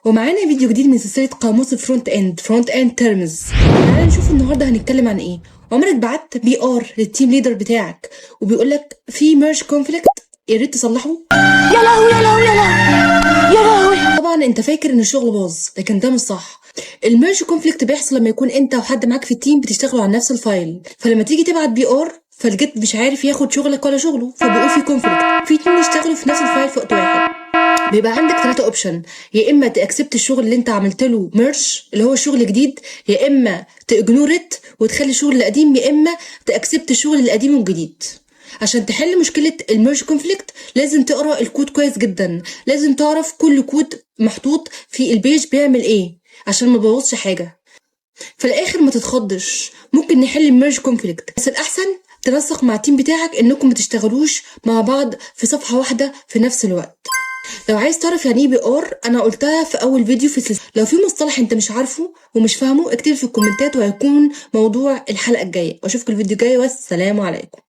ومعانا فيديو جديد من سلسلة قاموس فرونت اند تيرمز. تعالى نشوف النهارده هنتكلم عن ايه. عمرك بعت بي ار للتيم ليدر بتاعك وبيقول لك في ميرج كونفليكت، يا ريت تصلحه؟ يا لهوي يا لهوي يا لهوي يا لهوي. طبعا انت فاكر ان الشغل باظ، لكن ده مش صح. الميرج كونفليكت بيحصل لما يكون انت وحد معاك في التيم بتشتغلوا على نفس الفايل، فلما تيجي تبعت بي ار فالجيت مش عارف ياخد شغلك ولا شغله، فبيقول في كونفليكت. في اتنين يشتغلوا في نفس الفايل في وقت واحد، بيبقى عندك 3 اوبشن: يا اما تاكسبت الشغل اللي انت عملت له ميرج اللي هو الشغل الجديد، يا اما تاجنورت وتخلي الشغل القديم، يا اما تاكسبت الشغل القديم والجديد. عشان تحل مشكله الميرج كونفليكت لازم تقرا الكود كويس جدا، لازم تعرف كل كود محطوط في البيج بيعمل ايه عشان ما تبوظش حاجه. في الاخر ما تتخضش، ممكن نحل الميرج كونفليكت، بس الاحسن تنسق مع التيم بتاعك انكم ما تشتغلوش مع بعض في صفحه واحده في نفس الوقت. لو عايز تعرف يعني ايه بي ار، انا قلتها في اول فيديو في السلسله. لو في مصطلح انت مش عارفه ومش فاهمه اكتب في الكومنتات وهيكون موضوع الحلقه الجايه. واشوفك الفيديو الجاي، والسلام عليكم.